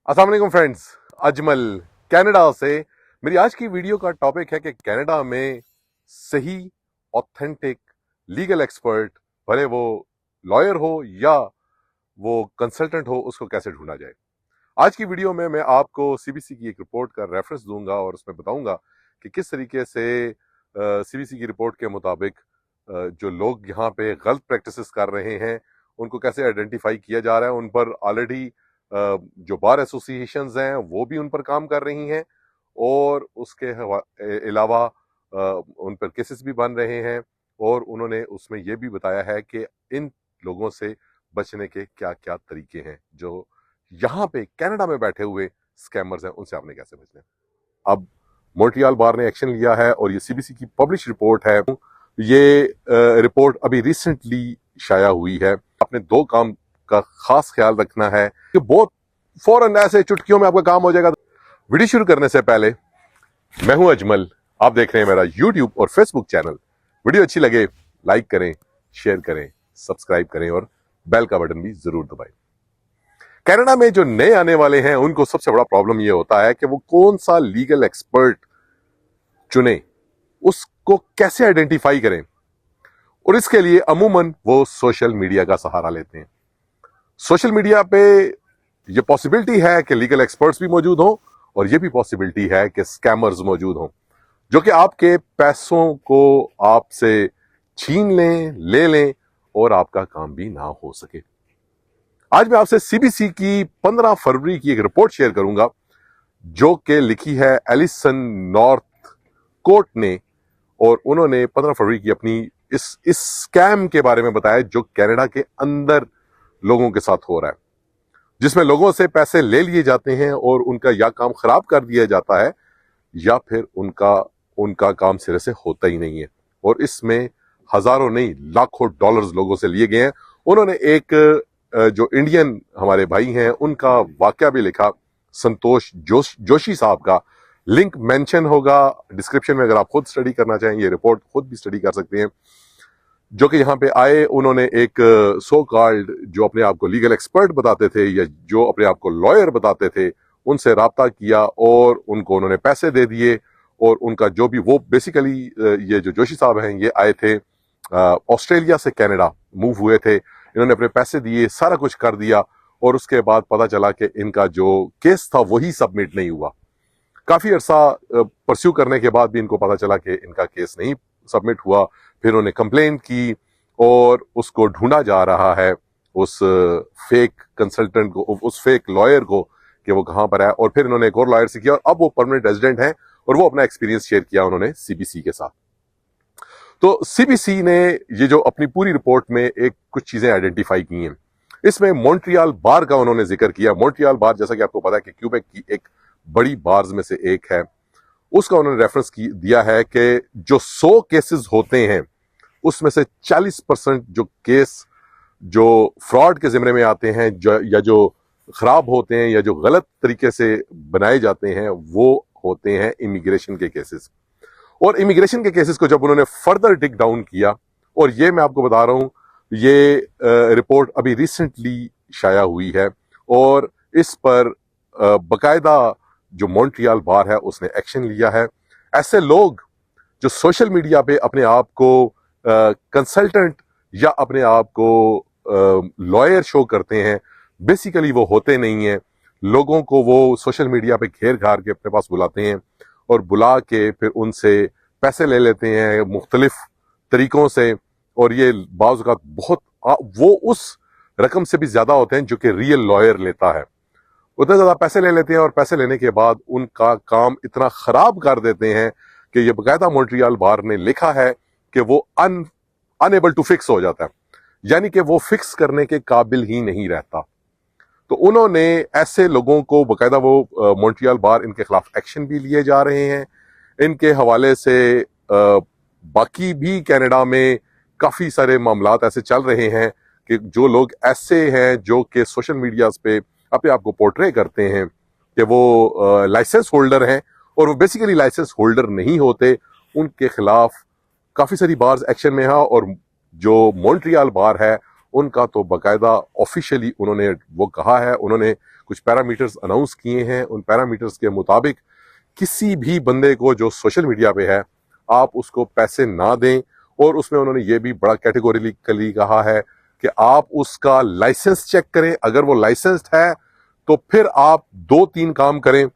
अस्सलाम वालेकुम friends, Ajmal Canada से। मेरी आज की वीडियो का टॉपिक है कि कनाडा में सही ऑथेंटिक लीगल एक्सपर्ट, भले वो लॉयर हो या वो कंसल्टेंट हो, उसको कैसे ढूंढा जाए। आज की वीडियो में मैं आपको सीबीसी की एक रिपोर्ट का रेफरेंस दूंगा और उसमें बताऊंगा कि किस तरीके से सीबीसी की रिपोर्ट के मुताबिक जो लोग यहाँ पे गलत प्रैक्टिसेस कर रहे हैं उनको कैसे आइडेंटिफाई किया जा रहा है। उन पर ऑलरेडी जो बार एसोसिएशंस हैं वो भी उन पर काम कर रही हैं और उसके अलावा उन पर केसेस भी बन रहे हैं और उन्होंने उसमें ये भी बताया है कि इन लोगों से बचने के क्या क्या तरीके हैं जो यहाँ पे कनाडा में बैठे हुए स्कैमर्स हैं, उनसे आपने कैसे बचना है। अब मॉन्ट्रियल बार ने एक्शन लिया है और ये सीबीसी की पब्लिश रिपोर्ट है। ये रिपोर्ट अभी रिसेंटली शाया हुई है। आपने दो काम का खास ख्याल रखना है कि बहुत फौरन ऐसे चुटकियों में आपका काम हो जाएगा। वीडियो शुरू करने से पहले, मैं हूं अजमल, आप देख रहे हैं मेरा यूट्यूब और फेसबुक चैनल। वीडियो अच्छी लगे लाइक करें, शेयर करें, सब्सक्राइब करें और बेल का बटन भी जरूर दबाएं। कनाडा में जो नए आने वाले हैं उनको सबसे बड़ा प्रॉब्लम यह होता है कि वो कौन सा लीगल एक्सपर्ट चुने, उसको कैसे आइडेंटिफाई करें, और इसके लिए अमूमन वो सोशल मीडिया का सहारा लेते हैं। सोशल मीडिया पे ये पॉसिबिलिटी है कि लीगल एक्सपर्ट्स भी मौजूद हों और ये भी पॉसिबिलिटी है कि स्कैमर्स मौजूद हों जो कि आपके पैसों को आपसे छीन लें, ले लें और आपका काम भी ना हो सके। आज मैं आपसे सीबीसी की 15 फरवरी की एक रिपोर्ट शेयर करूंगा जो कि लिखी है एलिसन नॉर्थ कोर्ट ने, और उन्होंने 15 फरवरी की अपनी इस स्कैम के बारे में बताया जो कनाडा के अंदर लोगों के साथ हो रहा है, जिसमें लोगों से पैसे ले लिए जाते हैं और उनका या काम खराब कर दिया जाता है या फिर उनका काम सिरे से होता ही नहीं है। और इसमें हजारों नहीं लाखों डॉलर्स लोगों से लिए गए हैं। उन्होंने एक जो इंडियन हमारे भाई हैं उनका वाकया भी लिखा, संतोष जोशी साहब का। लिंक मेंशन होगा डिस्क्रिप्शन में, अगर आप खुद स्टडी करना चाहें ये रिपोर्ट खुद भी स्टडी कर सकते हैं। जो कि यहाँ पे आए, उन्होंने एक सो कॉल्ड जो अपने आप को लीगल एक्सपर्ट बताते थे या जो अपने आप को लॉयर बताते थे उनसे राब्ता किया और उनको उन्होंने पैसे दे दिए। और उनका जो भी वो बेसिकली ये जो जोशी साहब हैं ये आए थे ऑस्ट्रेलिया से कनाडा मूव हुए थे। इन्होंने अपने पैसे दिए, सारा कुछ कर दिया और उसके बाद पता चला कि इनका जो केस था वही सबमिट नहीं हुआ। काफी अरसा परस्यू करने के बाद भी इनको पता चला कि इनका केस नहीं सबमिट हुआ। फिर उन्होंने कंप्लेन की और उसको ढूंढा जा रहा है, उस फेक कंसल्टेंट को, उस फेक लॉयर को, कि वो कहां पर है। और फिर इन्होंने एक और लॉयर से किया और अब वो परमानेंट रेजिडेंट हैं और वो अपना एक्सपीरियंस शेयर किया उन्होंने सीबीसी के साथ। तो सीबीसी ने ये जो अपनी पूरी रिपोर्ट में एक कुछ चीजें आइडेंटिफाई की हैं, इसमें मॉन्ट्रियल बार का उन्होंने जिक्र किया। मॉन्ट्रियल बार जैसा कि आपको पता है कि क्यूबेक की एक बड़ी बार्स में से एक है, उसका उन्होंने रेफरेंस दिया है कि जो 100 केसेस होते हैं उसमें से 40% जो केस जो फ्रॉड के जिम्मे में आते हैं या जो खराब होते हैं या जो गलत तरीके से बनाए जाते हैं वो होते हैं इमिग्रेशन के केसेस। और इमिग्रेशन के केसेस को जब उन्होंने फर्दर डिग डाउन किया, और ये मैं आपको बता रहा हूं, ये रिपोर्ट अभी रिसेंटली शाया हुई है और इस पर बकायदा जो मॉन्ट्रियल बार है उसने एक्शन लिया है। ऐसे लोग जो सोशल मीडिया पे अपने आप को कंसल्टेंट या अपने आप को लॉयर शो करते हैं, बेसिकली वो होते नहीं हैं। लोगों को वो सोशल मीडिया पे घेर घार के अपने पास बुलाते हैं और बुला के फिर उनसे पैसे ले लेते हैं मुख्तलिफ तरीकों से। और ये बाज़ औक़ात बहुत वो उस रकम से भी ज्यादा होते हैं जो कि रियल लॉयर लेता है। उतने ज्यादा पैसे ले लेते हैं और पैसे लेने के बाद उनका काम इतना खराब कर देते हैं कि ये बकायदा मॉन्ट्रियल बार ने लिखा है कि वो अनएबल टू फिक्स हो जाता है, यानी कि वो फिक्स करने के काबिल ही नहीं रहता। तो उन्होंने ऐसे लोगों को बकायदा वो मॉन्ट्रियल बार, इनके खिलाफ एक्शन भी लिए जा रहे हैं। इनके हवाले से बाकी भी कनाडा में काफी सारे मामलात ऐसे चल रहे हैं कि जो लोग ऐसे हैं जो कि सोशल मीडिया पे अपने आप को पोर्ट्रे करते हैं कि वो लाइसेंस होल्डर हैं और वो बेसिकली लाइसेंस होल्डर नहीं होते, उनके खिलाफ काफी सारी बार्स एक्शन में है। और जो मॉन्ट्रियल बार है उनका तो बकायदा ऑफिशियली उन्होंने वो कहा है, उन्होंने कुछ पैरामीटर्स अनाउंस किए हैं। उन पैरामीटर्स के मुताबिक किसी भी बंदे को जो सोशल मीडिया पे है आप उसको पैसे ना दें। और उसमें उन्होंने ये भी बड़ा कैटेगोरिकली कहा है कि आप उसका लाइसेंस चेक करें, अगर वो लाइसेंस्ड है तो फिर आप 2-3 काम करें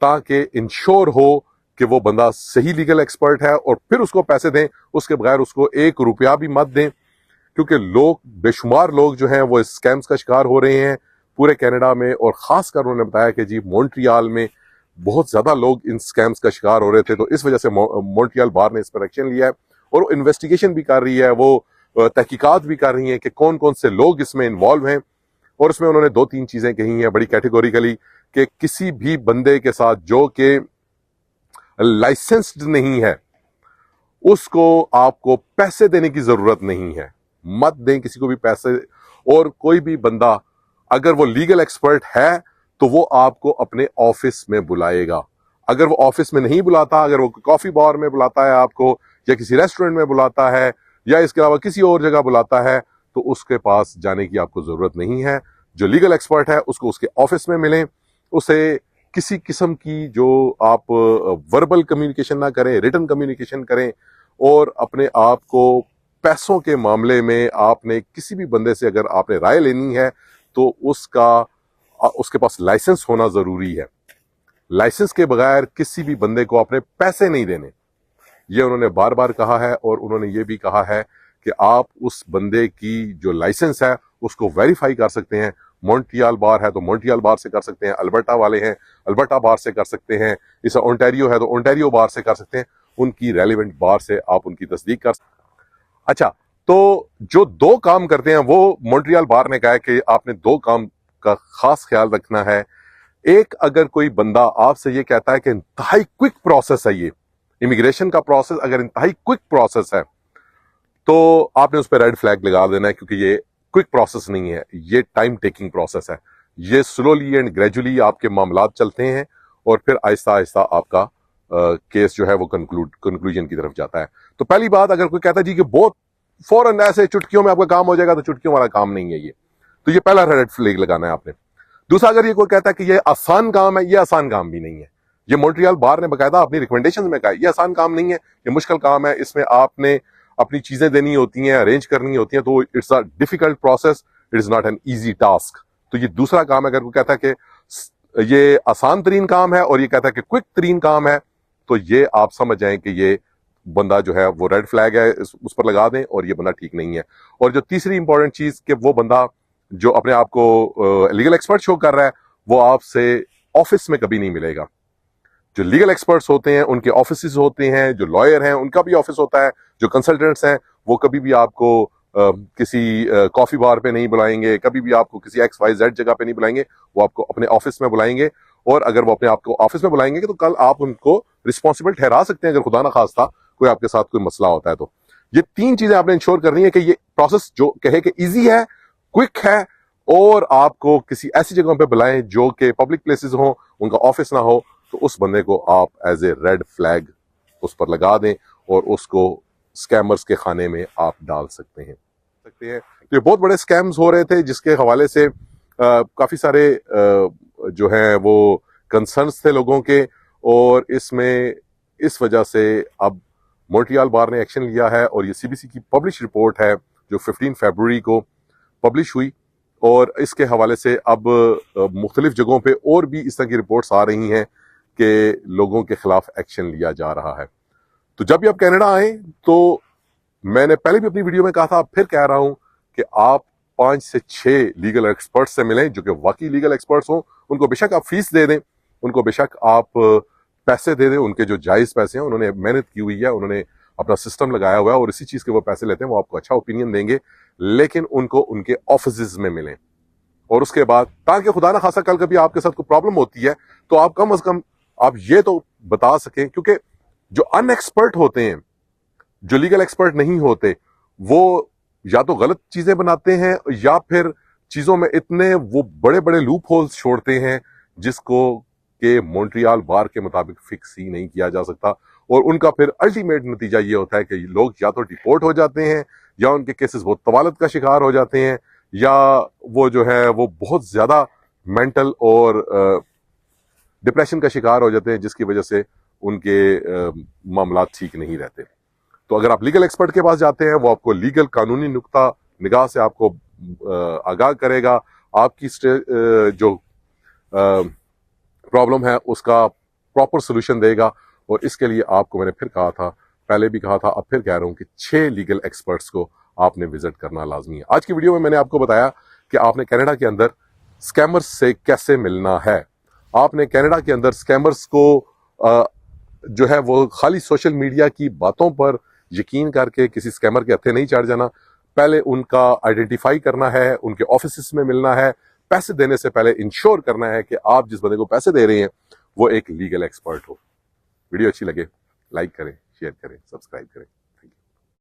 ताकि इंश्योर हो कि वो बंदा सही लीगल एक्सपर्ट है, और फिर उसको पैसे दें। उसके बगैर उसको 1 रुपया भी मत दें, क्योंकि लोग, बेशुमार लोग जो हैं वो स्कैम्स का शिकार हो रहे हैं पूरे कनाडा में। और खासकर उन्होंने बताया कि जी मॉन्ट्रियल में बहुत ज्यादा लोग इन स्कैम्स का शिकार हो रहे थे, तो इस वजह से मॉन्ट्रियल बार ने इस पर एक्शन लिया है और वो इन्वेस्टिगेशन भी कर रही है, वो तहकीकात भी कर रही है कि कौन कौन से लोग इसमें इन्वॉल्व हैं। और उसमें उन्होंने 2-3 चीजें कही हैं बड़ी कैटेगोरिकली कि किसी भी बंदे के साथ जो कि लाइसेंस्ड नहीं है उसको आपको पैसे देने की जरूरत नहीं है, मत दें किसी को भी पैसे। और कोई भी बंदा अगर वो लीगल एक्सपर्ट है तो वो आपको अपने ऑफिस में बुलाएगा। अगर वो ऑफिस में नहीं बुलाता, अगर वो कॉफी बार में बुलाता है आपको, या किसी रेस्टोरेंट में बुलाता है, या इसके अलावा किसी और जगह बुलाता है, तो उसके पास जाने की आपको जरूरत नहीं है। जो लीगल एक्सपर्ट है उसको उसके ऑफिस में मिलें, उसे किसी किस्म की जो आप वर्बल कम्युनिकेशन ना करें, रिटन कम्युनिकेशन करें। और अपने आप को पैसों के मामले में आपने किसी भी बंदे से अगर आपने राय लेनी है तो उसके पास लाइसेंस होना जरूरी है। लाइसेंस के बगैर किसी भी बंदे को आपने पैसे नहीं देने, ये उन्होंने बार बार कहा है। और उन्होंने ये भी कहा है कि आप उस बंदे की जो लाइसेंस है उसको वेरीफाई कर सकते हैं। मॉन्ट्रियल बार है तो मॉन्ट्रियल बार से कर सकते हैं, अल्बर्टा वाले हैं अल्बर्टा बार से कर सकते हैं, इस ओंटारियो है तो ओंटारियो बार से कर सकते हैं। उनकी रेलिवेंट बार से आप उनकी तस्दीक कर। अच्छा, तो जो 2 काम करते हैं वो मॉन्ट्रियल बार ने कहा है कि आपने 2 काम का खास ख्याल रखना है। एक, अगर कोई बंदा आपसे ये कहता है कि इंतहाई क्विक प्रोसेस है, ये इमिग्रेशन का प्रोसेस अगर इंतहाई क्विक प्रोसेस है तो आपने उस पर रेड फ्लैग लगा देना है, क्योंकि ये क्विक प्रोसेस नहीं है, ये टाइम टेकिंग प्रोसेस है। ये स्लोली एंड ग्रेजुअली आपके मामलात चलते हैं और फिर आहिस्ता आहिस्ता आपका केस जो है वो कंक्लूजन की तरफ जाता है। तो पहली बात, अगर कोई कहता है जी कि बहुत फौरन ऐसे चुटकियों में आपका काम हो जाएगा, तो चुटकियों वाला काम नहीं है ये। तो ये पहला रेड फ्लैग लगाना है आपने। दूसरा, अगर ये कोई कहता है कि ये आसान काम है, ये आसान काम भी नहीं है। ये मॉन्ट्रियल बार ने बकायदा अपनी रिकमेंडेशंस में कहा है ये आसान काम नहीं है, ये मुश्किल काम है, इसमें आपने अपनी चीजें देनी होती हैं, अरेंज करनी होती हैं, तो it's a difficult process, it is not an easy task. तो ये दूसरा काम है। अगर कोई कहता है कि ये आसान तरीन काम है और ये कहता है कि क्विक तरीन काम है, तो ये आप समझ जाएं कि ये बंदा जो है वो रेड फ्लैग है, उस पर लगा दें, और ये बंदा ठीक नहीं है। और जो तीसरी इंपॉर्टेंट चीज कि वो बंदा जो अपने आप को लीगल एक्सपर्ट शो कर रहा है वो आपसे ऑफिस में कभी नहीं मिलेगा। जो लीगल एक्सपर्ट्स होते हैं उनके ऑफिस होते हैं, जो लॉयर हैं उनका भी ऑफिस होता है, जो कंसल्टेंट्स हैं वो कभी भी आपको किसी कॉफी बार पे नहीं बुलाएंगे, कभी भी आपको किसी XYZ जगह पे नहीं बुलाएंगे, वो आपको अपने ऑफिस में बुलाएंगे। और अगर वो अपने आप को ऑफिस में बुलाएंगे तो कल आप उनको रिस्पॉन्सिबल ठहरा सकते हैं, अगर खुदा ना खास्ता कोई आपके साथ कोई मसला होता है तो। ये 3 चीजें आपने इंश्योर करनी है कि ये प्रोसेस जो कहे कि ईजी है, क्विक है, और आपको किसी ऐसी जगह पे बुलाएं जो कि पब्लिक प्लेसेस हो, उनका ऑफिस ना हो, तो उस बंदे को आप एज ए रेड फ्लैग उस पर लगा दें और उसको स्कैमर्स के खाने में आप डाल सकते हैं। तो ये बहुत बड़े स्कैम्स हो रहे थे जिसके हवाले से काफी सारे जो हैं वो कंसर्न्स थे लोगों के, और इसमें इस वजह से अब मॉन्ट्रियल बार ने एक्शन लिया है। और ये CBC की पब्लिश रिपोर्ट है जो 15 फरवरी को पब्लिश हुई, और इसके हवाले से अब मुख्तलिफ जगहों पे और भी इस तरह की रिपोर्ट्स आ रही हैं कि लोगों के खिलाफ एक्शन लिया जा रहा है। तो जब भी आप कनाडा आए, तो मैंने पहले भी अपनी वीडियो में कहा था, फिर कह रहा हूं कि आप 5 से 6 लीगल एक्सपर्ट से मिलें जो कि वाकई लीगल एक्सपर्ट्स हों। उनको बेशक आप फीस दे दें, उनको बेशक आप पैसे दे दें, उनके जो जायज पैसे हैं, उन्होंने मेहनत की हुई है, उन्होंने अपना सिस्टम लगाया हुआ है और इसी चीज के वो पैसे लेते हैं, वो आपको अच्छा ओपिनियन देंगे। लेकिन उनको उनके ऑफिस में मिलें, और उसके बाद ताकि खुदा ना खासा कल कभी आपके साथ कोई प्रॉब्लम होती है तो आप कम से कम आप ये तो बता सकें। क्योंकि जो अनएक्सपर्ट होते हैं, जो लीगल एक्सपर्ट नहीं होते, वो या तो गलत चीजें बनाते हैं या फिर चीजों में इतने वो बड़े बड़े लूप होल्स छोड़ते हैं जिसको के मॉन्ट्रियल बार के मुताबिक फिक्स ही नहीं किया जा सकता। और उनका फिर अल्टीमेट नतीजा ये होता है कि लोग या तो डिपोर्ट हो जाते हैं, या उनके केसेस बहुत तवालत का शिकार हो जाते हैं, या वो जो है वो बहुत ज्यादा मेंटल और डिप्रेशन का शिकार हो जाते हैं, जिसकी वजह से उनके मामला ठीक नहीं रहते। तो अगर आप लीगल एक्सपर्ट के पास जाते हैं, वो आपको लीगल कानूनी नुक्ता निगाह से आपको आगाह करेगा, आपकी जो प्रॉब्लम है उसका प्रॉपर सोल्यूशन देगा। और इसके लिए आपको मैंने फिर कहा था, पहले भी कहा था, अब फिर कह रहा हूं कि 6 लीगल एक्सपर्ट्स को आपने विजिट करना लाजमी है। आज की वीडियो में मैंने आपको बताया कि आपने कनाडा के अंदर स्कैमर्स से कैसे मिलना है। आपने कनाडा के अंदर स्कैमर्स को जो है वो खाली सोशल मीडिया की बातों पर यकीन करके किसी स्कैमर के हत्थे नहीं चढ़ जाना। पहले उनका आइडेंटिफाई करना है, उनके ऑफिस में मिलना है। पैसे देने से पहले इंश्योर करना है कि आप जिस बंदे को पैसे दे रहे हैं वो एक लीगल एक्सपर्ट हो। वीडियो अच्छी लगे लाइक करें, शेयर करें, सब्सक्राइब करें।